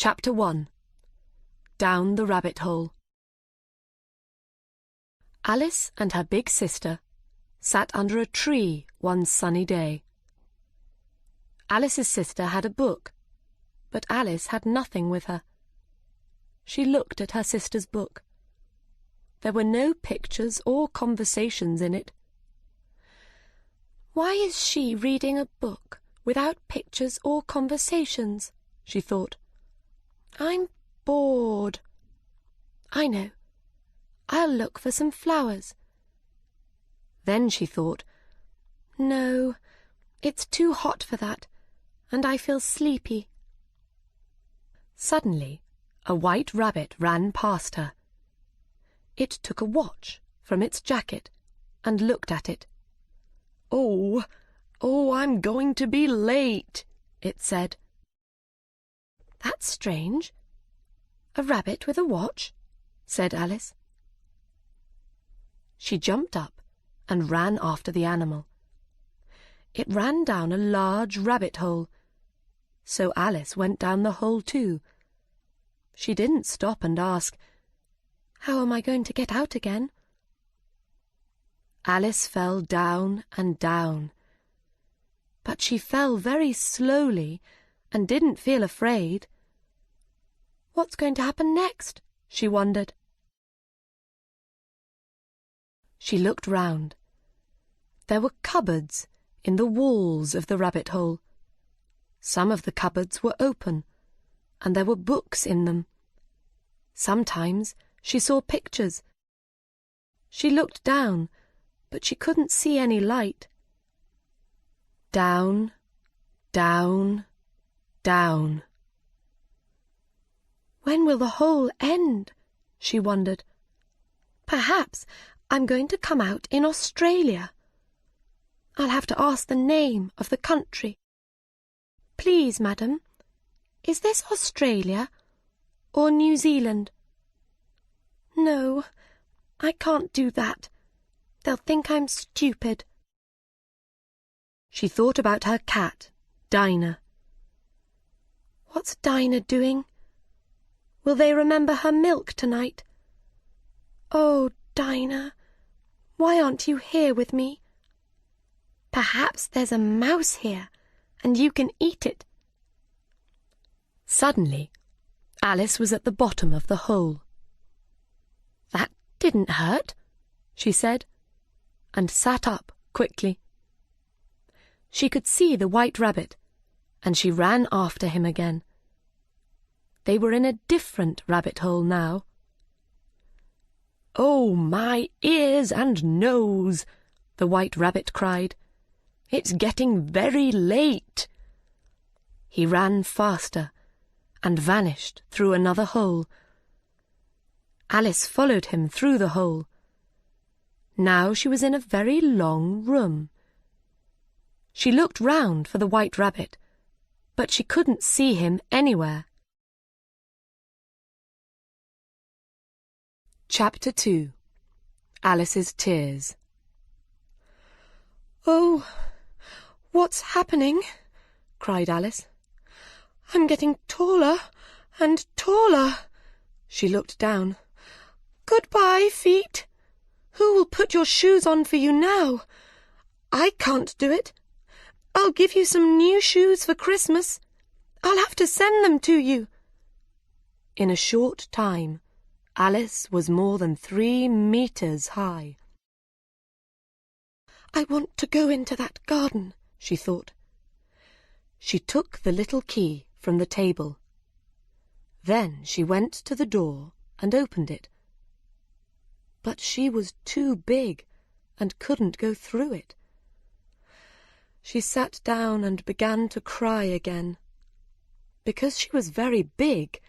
Chapter 1. Down the Rabbit Hole. Alice and her big sister sat under a tree one sunny day. Alice's sister had a book, but Alice had nothing with her. She looked at her sister's book. There were no pictures or conversations in it. "Why is she reading a book without pictures or conversations?" she thought. "I'm bored. I know. I'll look for some flowers." Then she thought, "No, it's too hot for that, and I feel sleepy." Suddenly, a white rabbit ran past her. It took a watch from its jacket and looked at it. "Oh, I'm going to be late," it said. "That's strange. A rabbit with a watch," said Alice. She jumped up and ran after the animal. It ran down a large rabbit hole, so Alice went down the hole too. She didn't stop and ask, "How am I going to get out again?" Alice fell down and down, but she fell very slowly and didn't feel afraid. What's going to happen next? She wondered. She looked round. There were cupboards in the walls of the rabbit hole. Some of the cupboards were open, and there were books in them. Sometimes she saw pictures. She looked down, but she couldn't see any light. Down, down, down. When will the hole end? She wondered. Perhaps I'm going to come out in Australia. I'll have to ask the name of the country. "Please, madam, is this Australia or New Zealand?" "No, I can't do that. They'll think I'm stupid." She thought about her cat, Dinah. What's Dinah doing? Will they remember her milk tonight? "Oh, Dinah, why aren't you here with me? Perhaps there's a mouse here, and you can eat it." Suddenly, Alice was at the bottom of the hole. "That didn't hurt," she said, and sat up quickly. She could see the white rabbit, and she ran after him again. They were in a different rabbit hole now. "Oh, my ears and nose!" the white rabbit cried. "It's getting very late." He ran faster and vanished through another hole. Alice followed him through the hole. Now she was in a very long room. She looked round for the white rabbit, but she couldn't see him anywhere. Chapter 2. Alice's Tears. "Oh, what's happening?" cried Alice. "I'm getting taller and taller." She looked down. "Goodbye, feet. Who will put your shoes on for you now? I can't do it. I'll give you some new shoes for Christmas. I'll have to send them to you." In a short time, Alice was more than 3 meters high. "I want to go into that garden," she thought. She took the little key from the table. Then she went to the door and opened it. But she was too big and couldn't go through it. She sat down and began to cry again. Because she was very big,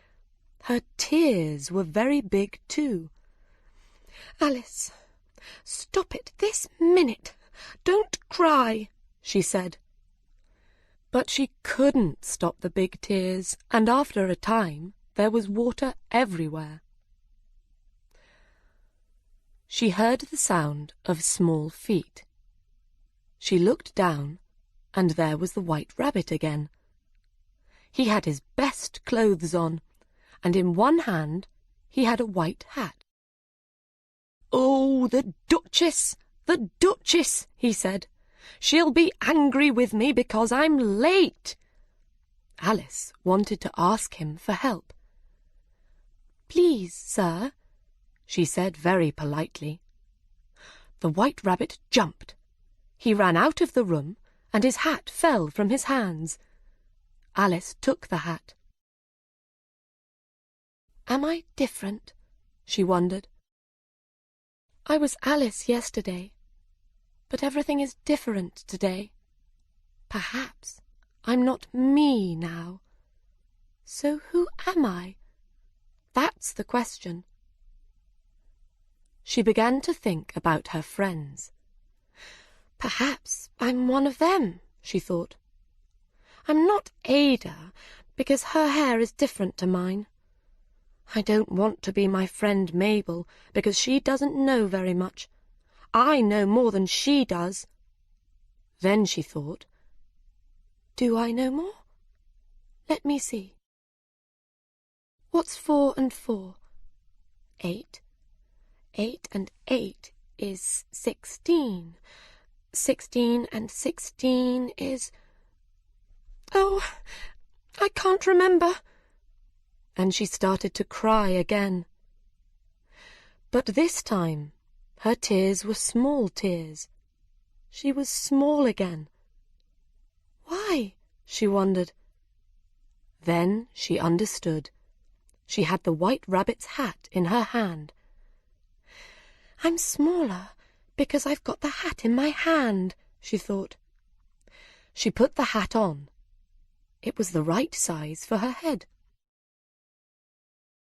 her tears were very big too. "Alice, stop it this minute. Don't cry," she said. But she couldn't stop the big tears, and after a time there was water everywhere. She heard the sound of small feet. She looked down, and there was the white rabbit again. He had his best clothes on, and in one hand he had a white hat. "Oh, the Duchess, the Duchess," he said. "She'll be angry with me because I'm late." Alice wanted to ask him for help. "Please, sir," she said very politely. The White Rabbit jumped. He ran out of the room, and his hat fell from his hands. Alice took the hat. "Am I different?" she wondered. "I was Alice yesterday, but everything is different today. Perhaps I'm not me now. So who am I? That's the question." She began to think about her friends. "Perhaps I'm one of them," she thought. "I'm not Ada, because her hair is different to mine. I don't want to be my friend Mabel, because she doesn't know very much. I know more than she does." Then she thought, "Do I know more? Let me see. What's 4 and 4? 8. 8 and 8 is 16. 16 and 16 is... Oh, I can't remember." And she started to cry again. But this time her tears were small tears. She was small again. Why? She wondered. Then she understood. She had the White Rabbit's hat in her hand. "I'm smaller because I've got the hat in my hand," she thought. She put the hat on. It was the right size for her head.